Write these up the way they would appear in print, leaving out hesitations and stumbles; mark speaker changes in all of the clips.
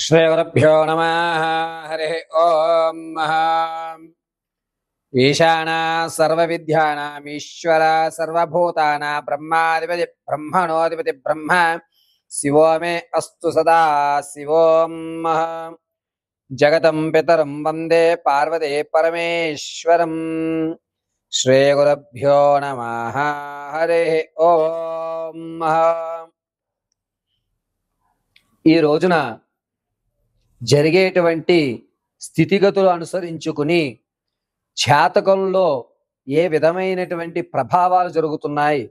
Speaker 1: శ్రీగురుభ్యో నమః. హరి ఓం. ఈశానా సర్వవిద్యానామీశ్వర సర్వభూతానాం బ్రహ్మాధిపతి బ్రహ్మణోధిపతి బ్రహ్మ శివో మే అస్తు సదా శివోం. జగతం పితరం వందే పార్వతీ పరమేశ్వరం. శ్రీగురుభ్యో నమః. హరి ఓం. ఈ రోజున జరిగేటువంటి స్థితిగతులు అనుసరించుకుని జాతకంలో ఏ విధమైనటువంటి ప్రభావాలు జరుగుతున్నాయి,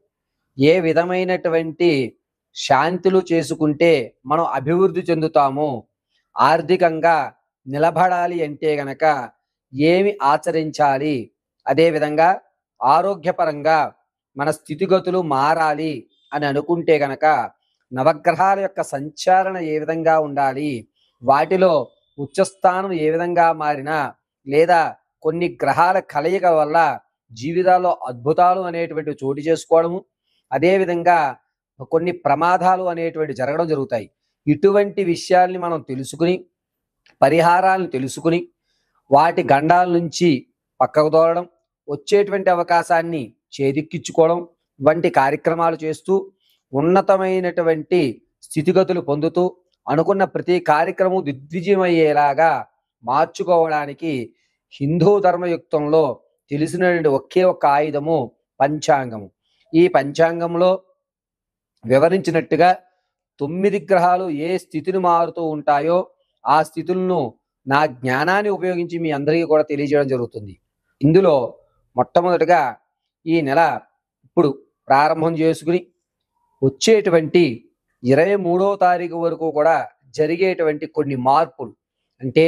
Speaker 1: ఏ విధమైనటువంటి శాంతులు చేసుకుంటే మనం అభివృద్ధి చెందుతాము, ఆర్థికంగా నిలబడాలి అంటే గనక ఏమి ఆచరించాలి, అదేవిధంగా ఆరోగ్యపరంగా మన స్థితిగతులు మారాలి అని అనుకుంటే గనక నవగ్రహాల యొక్క సంచారణ ఏ విధంగా ఉండాలి, వాటిలో ఉచ్చస్థానం ఏ విధంగా మారినా లేదా కొన్ని గ్రహాల కలయిక వల్ల జీవితాల్లో అద్భుతాలు అనేటువంటి చోటు చేసుకోవడము, అదేవిధంగా కొన్ని ప్రమాదాలు అనేటువంటి జరగడం జరుగుతాయి. ఇటువంటి విషయాల్ని మనం తెలుసుకుని పరిహారాలను తెలుసుకుని వాటి గండాల నుంచి పక్కకు దూరడం, వచ్చేటువంటి అవకాశాన్ని చేదిక్కించుకోవడం వంటి కార్యక్రమాలు చేస్తూ ఉన్నతమైనటువంటి స్థితిగతులు పొందుతూ అనుకున్న ప్రతి కార్యక్రమం దిగ్విజయమయ్యేలాగా మార్చుకోవడానికి హిందూ ధర్మయుక్తంలో తెలిసినటువంటి ఒకే ఒక్క ఆయుధము పంచాంగము. ఈ పంచాంగంలో వివరించినట్టుగా 9 గ్రహాలు ఏ స్థితిని మారుతూ ఉంటాయో ఆ స్థితులను నా జ్ఞానాన్ని ఉపయోగించి మీ అందరికీ కూడా తెలియజేయడం జరుగుతుంది. ఇందులో మొట్టమొదటిగా ఈ నెల ఇప్పుడు ప్రారంభం చేసుకుని వచ్చేటువంటి 23వ తారీఖు వరకు కూడా జరిగేటువంటి కొన్ని మార్పులు, అంటే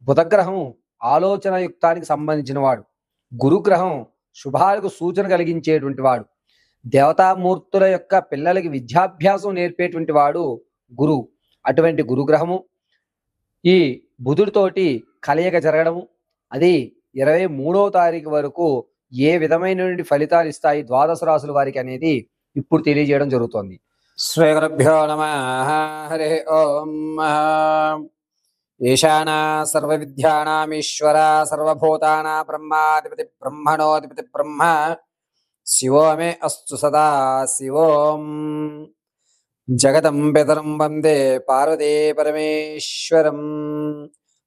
Speaker 1: బుధగ్రహం ఆలోచన యుక్తానికి సంబంధించిన వాడు, గురుగ్రహం శుభాలకు సూచన కలిగించేటువంటి వాడు, దేవతామూర్తుల యొక్క పిల్లలకి విద్యాభ్యాసం నేర్పేటువంటి వాడు గురువు. అటువంటి గురుగ్రహము ఈ బుధుడితోటి కలయిక జరగడము, అది 23వ తారీఖు వరకు ఏ విధమైనటువంటి ఫలితాలు ఇస్తాయి ద్వాదశ రాశుల వారికి అనేది ఇప్పుడు తెలియజేయడం జరుగుతోంది. శ్రీగురుభ్యో నమః. హరి ఓం. ఈశానా సర్వవిద్యానామీశ్వర సర్వభూతానాం బ్రహ్మాధిపతి బ్రహ్మణోధిపతి బ్రహ్మ శివో మే అస్తు సదా శివోం. జగతం పితరం వందే పార్వతీ పరమేశ్వరం.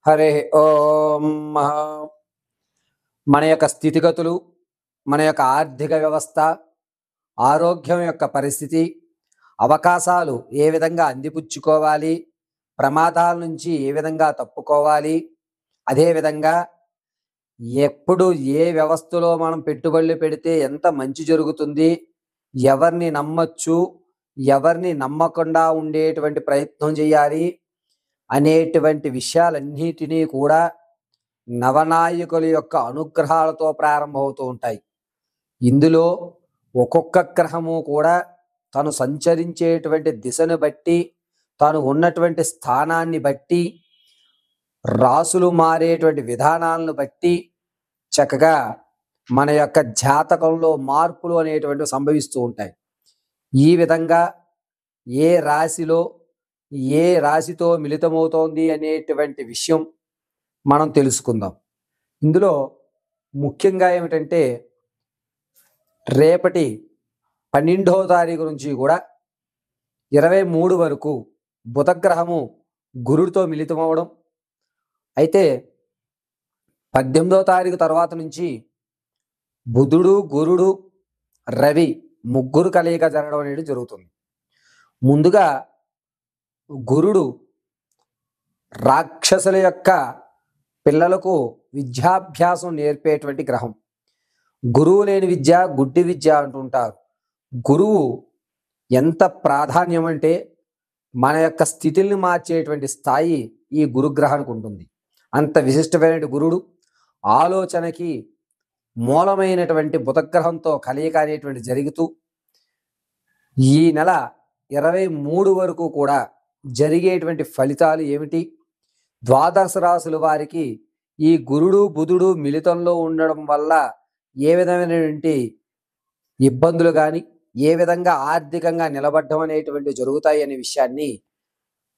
Speaker 1: హరి ఓం. మన యొక్క స్థితిగతులు, మన యొక్క ఆర్థిక వ్యవస్థ, ఆరోగ్యం యొక్క పరిస్థితి, అవకాశాలు ఏ విధంగా అందిపుచ్చుకోవాలి, ప్రమాదాల నుంచి ఏ విధంగా తప్పుకోవాలి, అదేవిధంగా ఎప్పుడు ఏ వ్యవస్థలో మనం పెట్టుబడులు పెడితే ఎంత మంచి జరుగుతుంది, ఎవరిని నమ్మచ్చు, ఎవరిని నమ్మకుండా ఉండేటువంటి ప్రయత్నం చేయాలి అనేటువంటి విషయాలన్నిటినీ కూడా నవనాయకుల యొక్క అనుగ్రహాలతో ప్రారంభమవుతూ ఉంటాయి. ఇందులో ఒక్కొక్క గ్రహము కూడా తను సంచరించేటువంటి దిశను బట్టి, తాను ఉన్నటువంటి స్థానాన్ని బట్టి, రాసులు మారేటువంటి విధానాలను బట్టి చక్కగా మన యొక్క జాతకంలో మార్పులు అనేటువంటివి సంభవిస్తూ ఉంటాయి. ఈ విధంగా ఏ రాశిలో ఏ రాశితో మిళితమవుతోంది అనేటువంటి విషయం మనం తెలుసుకుందాం. ఇందులో ముఖ్యంగా ఏమిటంటే రేపటి 12వ తారీఖు నుంచి కూడా 23 వరకు బుధగ్రహము గురుడితో మిళితమవడం, అయితే 18వ తారీఖు తర్వాత నుంచి బుధుడు, గురుడు, రవి ముగ్గురు కలయిక జరగడం అనేది జరుగుతుంది. ముందుగా గురుడు రాక్షసుల యొక్క పిల్లలకు విద్యాభ్యాసం నేర్పేటువంటి గ్రహం. గురువు లేని విద్య గుడ్డి విద్య అంటుంటారు. గురువు ఎంత ప్రాధాన్యం అంటే మన యొక్క స్థితిని మార్చేటువంటి స్థాయి ఈ గురుగ్రహానికి ఉంటుంది. అంత విశిష్టమైన గురుడు ఆలోచనకి మూలమైనటువంటి బుధగ్రహంతో కలయిక అనేటువంటి జరుగుతూ ఈ నెల 23 వరకు కూడా జరిగేటువంటి ఫలితాలు ఏమిటి, ద్వాదశ రాశుల వారికి ఈ గురుడు బుధుడు మిళితంలో ఉండడం వల్ల ఏ విధమైనటువంటి ఇబ్బందులు కానీ, ఏ విధంగా ఆర్థికంగా నిలబడడం అనేటువంటి జరుగుతాయి అనే విషయాన్ని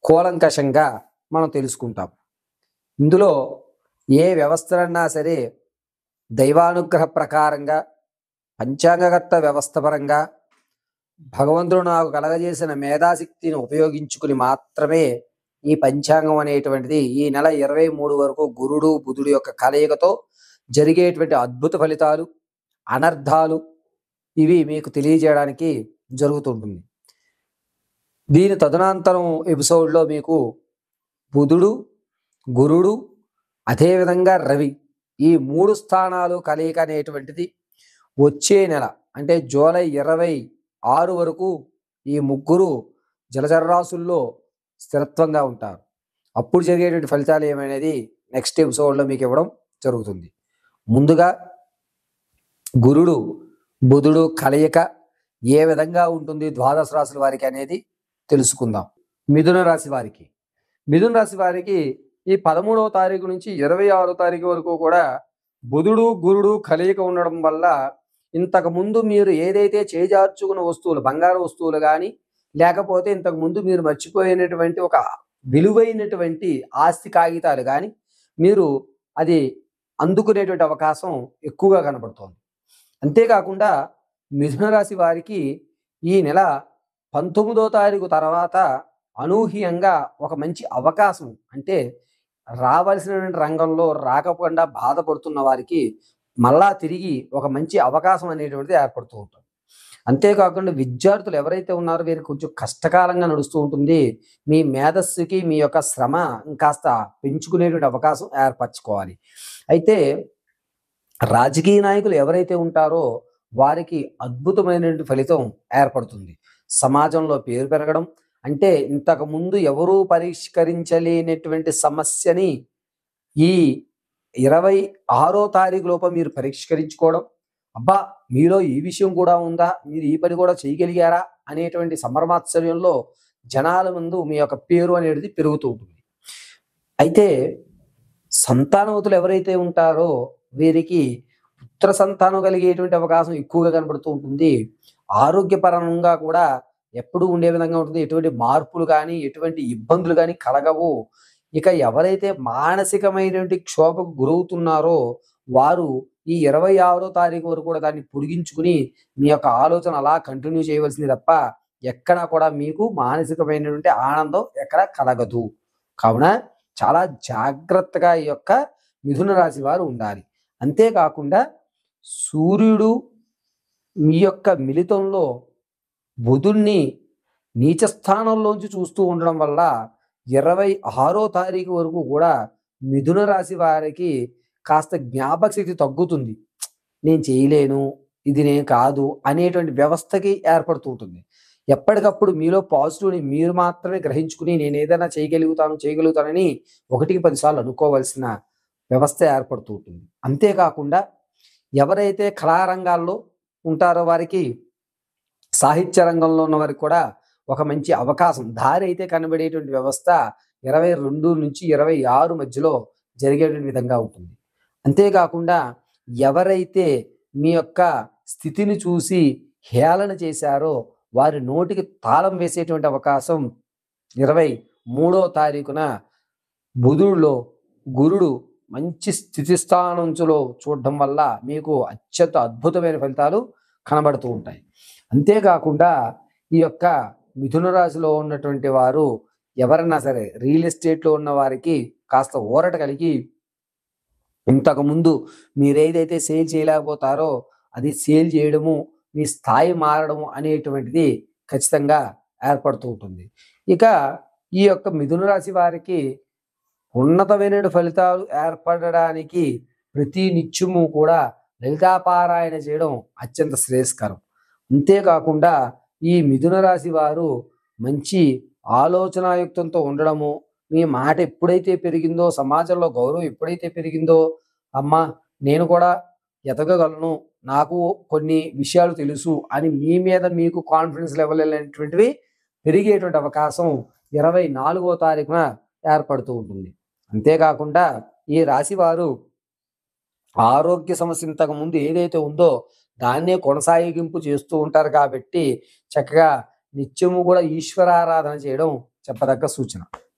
Speaker 1: కూలంకషంగా మనం తెలుసుకుంటాం. ఇందులో ఏ వ్యవస్థలన్నా సరే దైవానుగ్రహ ప్రకారంగా పంచాంగకర్త వ్యవస్థ పరంగా భగవంతుడు నాకు కలగజేసిన మేధాశక్తిని ఉపయోగించుకుని మాత్రమే ఈ పంచాంగం అనేటువంటిది ఈ నెల 23 వరకు గురుడు బుధుడు యొక్క కలయికతో జరిగేటువంటి అద్భుత ఫలితాలు, అనర్థాలు ఇవి మీకు తెలియజేయడానికి జరుగుతుంటుంది. దీని తదనంతరం ఎపిసోడ్లో మీకు బుధుడు, గురుడు, అదేవిధంగా రవి ఈ 3 స్థానాలు కలయిక అనేటువంటిది వచ్చే నెల అంటే జూలై 26 వరకు ఈ ముగ్గురు జలచర రాశుల్లో స్థిరత్వంగా ఉంటారు. అప్పుడు జరిగేటువంటి ఫలితాలు ఏమనేది నెక్స్ట్ ఎపిసోడ్లో మీకు ఇవ్వడం జరుగుతుంది. ముందుగా గురుడు బుధుడు కలయిక ఏ విధంగా ఉంటుంది ద్వాదశ రాశుల వారికి అనేది తెలుసుకుందాం. మిథున రాశి వారికి ఈ 13వ తారీఖు నుంచి 26వ తారీఖు వరకు కూడా బుధుడు గురుడు కలయిక ఉండడం వల్ల ఇంతకు ముందు మీరు ఏదైతే చేజార్చుకున్న వస్తువులు, బంగారు వస్తువులు కానీ లేకపోతే ఇంతకు ముందు మీరు మర్చిపోయినటువంటి ఒక విలువైనటువంటి ఆస్తి కాగితాలు కానీ మీరు అది అందుకునేటువంటి అవకాశం ఎక్కువగా కనబడుతోంది. అంతేకాకుండా మిథున రాశి వారికి ఈ నెల 19వ తారీఖు తర్వాత అనూహ్యంగా ఒక మంచి అవకాశం అంటే రావాల్సినటువంటి రంగంలో రాకపోకుండా బాధపడుతున్న వారికి మళ్ళా తిరిగి ఒక మంచి అవకాశం అనేటువంటిది ఏర్పడుతూ ఉంటుంది. అంతేకాకుండా విద్యార్థులు ఎవరైతే ఉన్నారో వీరికి కొంచెం కష్టకాలంగా నడుస్తూ ఉంటుంది. మీ మేధస్సుకి మీ యొక్క శ్రమ ఇంకాస్త పెంచుకునేటువంటి అవకాశం ఏర్పరచుకోవాలి. అయితే రాజకీయ నాయకులు ఎవరైతే ఉంటారో వారికి అద్భుతమైనటువంటి ఫలితం ఏర్పడుతుంది. సమాజంలో పేరు పెరగడం అంటే ఇంతకు ముందు ఎవరూ పరిష్కరించలేనటువంటి సమస్యని ఈ 26వ తారీఖు లోపు మీరు పరిష్కరించుకోవడం, అబ్బా మీలో ఈ విషయం కూడా ఉందా, మీరు ఈ పని కూడా చేయగలిగారా అనేటువంటి సంభ్రమాశ్చర్యంలో జనాల ముందు మీ యొక్క పేరు అనేది పెరుగుతూ ఉంటుంది. అయితే సంతానవతులు ఎవరైతే ఉంటారో వీరికి పుత్ర సంతానం కలిగేటువంటి అవకాశం ఎక్కువగా కనబడుతూ ఉంటుంది. ఆరోగ్యపరంగా కూడా ఎప్పుడూ ఉండే విధంగా ఉంటుంది. ఎటువంటి మార్పులు కానీ ఎటువంటి ఇబ్బందులు కానీ కలగవు. ఇక ఎవరైతే మానసికమైనటువంటి క్షోభకు గురవుతున్నారో వారు ఈ 26వ తారీఖు వరకు కూడా దాన్ని పొడిగించుకుని మీ యొక్క ఆలోచన అలా కంటిన్యూ చేయవలసింది తప్ప ఎక్కడా కూడా మీకు మానసికమైనటువంటి ఆనందం ఎక్కడ కలగదు. కావున చాలా జాగ్రత్తగా ఈ యొక్క మిథున రాశి వారు ఉండాలి. అంతేకాకుండా సూర్యుడు మీ యొక్క మిలితంలో బుధుణ్ణి నీచ స్థానంలోంచి చూస్తూ ఉండడం వల్ల 26వ తారీఖు వరకు కూడా మిథున రాశి వారికి కాస్త జ్ఞాపక శక్తి తగ్గుతుంది. నేను చేయలేను, ఇది నేను కాదు అనేటువంటి వ్యవస్థకి ఏర్పడుతూ ఉంటుంది. ఎప్పటికప్పుడు మీలో పాజిటివ్ని మీరు మాత్రమే గ్రహించుకుని నేను ఏదైనా చేయగలుగుతానని 1కి 10 సార్లు అనుకోవాల్సిన వ్యవస్థ ఏర్పడుతూ ఉంటుంది. అంతేకాకుండా ఎవరైతే కళారంగాల్లో ఉంటారో వారికి, సాహిత్య రంగంలో ఉన్న వారికి కూడా ఒక మంచి అవకాశం దారి అయితే కనబడేటువంటి వ్యవస్థ 22 నుంచి 26 మధ్యలో జరిగేటువంటి విధంగా ఉంటుంది. అంతేకాకుండా ఎవరైతే మీ యొక్క స్థితిని చూసి హేళన చేశారో వారి నోటికి తాళం వేసేటువంటి అవకాశం 23వ తారీఖున బుధుడిలో గురుడు మంచి స్థితిస్థానంలో చూడడం వల్ల మీకు అత్యంత అద్భుతమైన ఫలితాలు కనబడుతూ ఉంటాయి. అంతేకాకుండా ఈ యొక్క మిథున రాశిలో ఉన్నటువంటి వారు ఎవరన్నా సరే రియల్ ఎస్టేట్లో ఉన్న వారికి కాస్త ఊరట కలిగి ఇంతకుముందు మీరేదైతే సేల్ చేయలేకపోతారో అది సేల్ చేయడము, మీ స్థాయి మారడము అనేటువంటిది ఖచ్చితంగా ఏర్పడుతూ ఉంటుంది. ఇక ఈ యొక్క మిథున రాశి వారికి ఉన్నతమైన ఫలితాలు ఏర్పడడానికి ప్రతి నిత్యము కూడా లలితాపారాయణ చేయడం అత్యంత శ్రేయస్కరం. అంతేకాకుండా ఈ మిథున రాశి వారు మంచి ఆలోచనాయుక్తంతో ఉండడము, మీ మాట ఎప్పుడైతే పెరిగిందో, సమాజంలో గౌరవం ఎప్పుడైతే పెరిగిందో, అమ్మా నేను కూడా ఎదగగలను, నాకు కొన్ని విషయాలు తెలుసు అని మీ మీద మీకు కాన్ఫిడెన్స్ లెవెల్ అనేటువంటివి పెరిగేటువంటి అవకాశం 24వ తారీఖున ఏర్పడుతూ ఉంటుంది. అంతేకాకుండా ఈ రాశి వారు ఆరోగ్య సమస్య ఇంతకు ముందు ఏదైతే ఉందో దాన్నే కొనసాగింపు చేస్తూ ఉంటారు కాబట్టి చక్కగా నిత్యము కూడా ఈశ్వరారాధన చేయడం చెప్పదగ్గ సూచన.